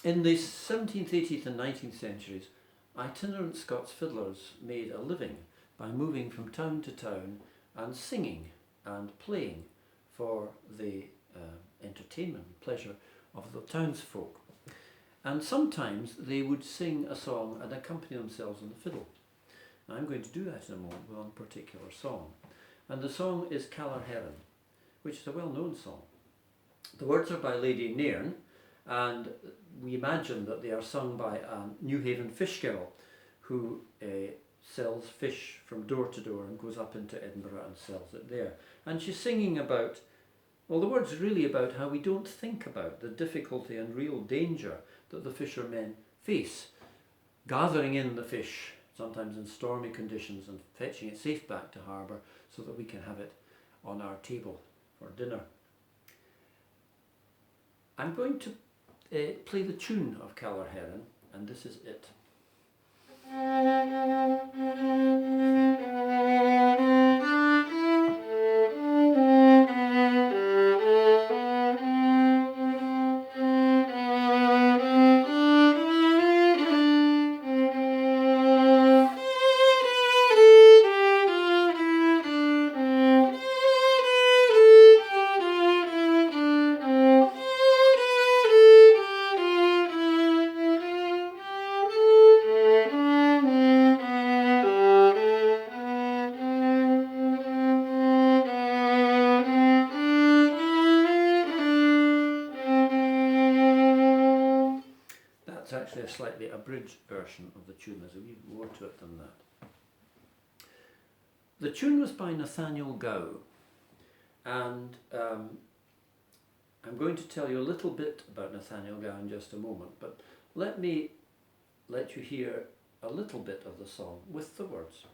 In the 17th, 18th and 19th centuries, itinerant Scots fiddlers made a living by moving from town to town and singing and playing for the entertainment and pleasure of the townsfolk. And sometimes they would sing a song and accompany themselves on the fiddle. Now, I'm going to do that in a moment with one particular song. And the song is Calar Herrin, which is a well-known song. The words are by Lady Nairn, and we imagine that they are sung by a New Haven fish girl who sells fish from door to door and goes up into Edinburgh and sells it there. And she's singing about, well, the words are really about how we don't think about the difficulty and real danger that the fishermen face, gathering in the fish, sometimes in stormy conditions, and fetching it safe back to harbour so that we can have it on our table for dinner. I'm going to play the tune of Calar Herrin, and this is it. Actually a slightly abridged version of the tune. There's a wee more to it than that. The tune was by Nathaniel Gow, and I'm going to tell you a little bit about Nathaniel Gow in just a moment, but let me let you hear a little bit of the song with the words.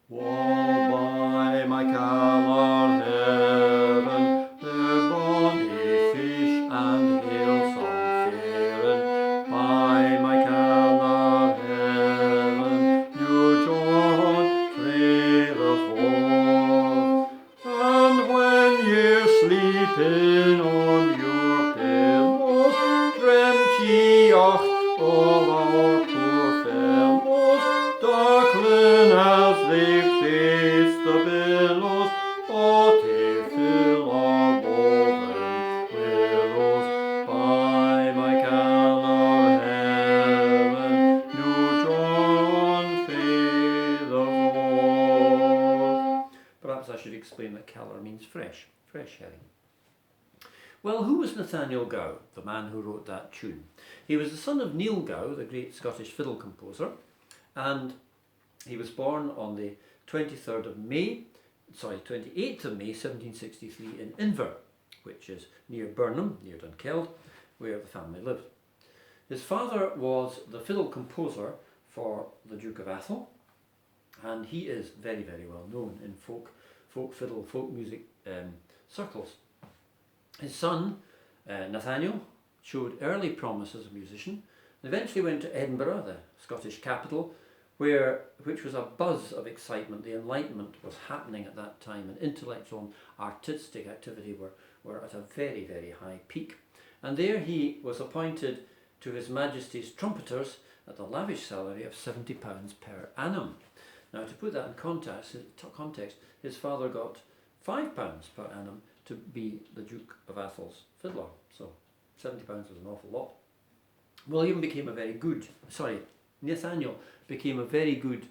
Wall by my Calar Herrin, there bonny fish and hail song faring. By my Calar Herrin, New John frail of war. And when ye're sleeping on your pillows, dreamt ye oft of our poor fellows, darkling as they face the billows, oh, to fill our woven willows. By my Calar Herrin, New John fail of war. Perhaps I should explain that Calar means fresh herring. Well, who was Nathaniel Gow, the man who wrote that tune? He was the son of Niel Gow, the great Scottish fiddle composer, and he was born on the 28th of May 1763 in Inver, which is near Burnham, near Dunkeld, where the family lived. His father was the fiddle composer for the Duke of Atholl, and he is very, very well known in folk fiddle, folk music circles. His son, Nathaniel, showed early promise as a musician, and eventually went to Edinburgh, the Scottish capital, which was a buzz of excitement. The Enlightenment was happening at that time, and intellectual and artistic activity were at a very, very high peak. And there he was appointed to His Majesty's trumpeters at the lavish salary of £70 per annum. Now, to put that in context, his father got £5 per annum to be the Duke of Atholl's fiddler, so £70 was an awful lot. Nathaniel became a very good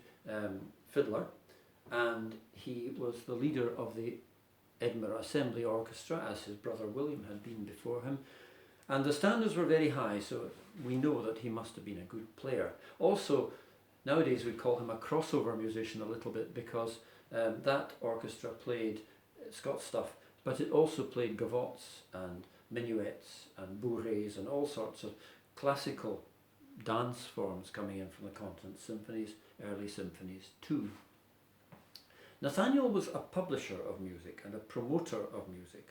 fiddler, and he was the leader of the Edinburgh Assembly Orchestra, as his brother William had been before him, and the standards were very high, so we know that he must have been a good player. Also, nowadays we call him a crossover musician a little bit, because that orchestra played Scots stuff, but it also played gavottes and minuets and bourrées and all sorts of classical dance forms coming in from the continent, symphonies, early symphonies too. Nathaniel was a publisher of music and a promoter of music,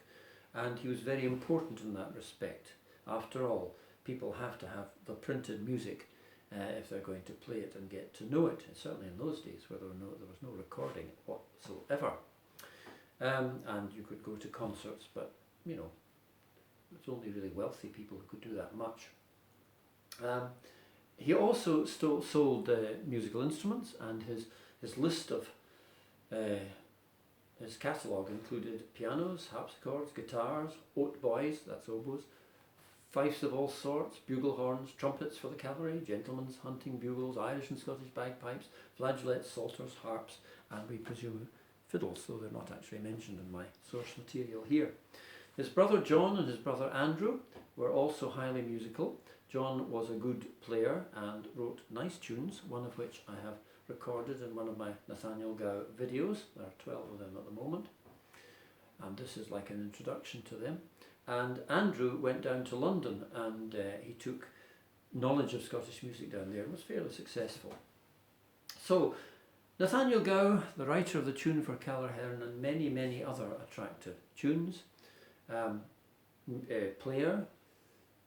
and he was very important in that respect. After all, people have to have the printed music if they're going to play it and get to know it, certainly in those days where there was no recording whatsoever. And you could go to concerts, but It's only really wealthy people who could do that much. He also sold musical instruments, and his list of his catalogue included pianos, harpsichords, guitars, hautboys, that's oboes, fifes of all sorts, bugle horns, trumpets for the cavalry, gentlemen's hunting bugles, Irish and Scottish bagpipes, flageolets, psalters, harps, and we presume fiddles, though they're not actually mentioned in my source material here. His brother John and his brother Andrew were also highly musical. John was a good player and wrote nice tunes, one of which I have recorded in one of my Nathaniel Gow videos. There are 12 of them at the moment, and this is like an introduction to them. And Andrew went down to London, and he took knowledge of Scottish music down there and was fairly successful. So Nathaniel Gow, the writer of the tune for Caller Herrin and many, many other attractive tunes, a player,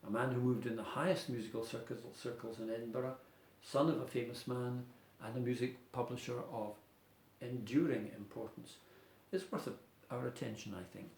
a man who moved in the highest musical circles in Edinburgh, son of a famous man, and a music publisher of enduring importance, is worth our attention, I think.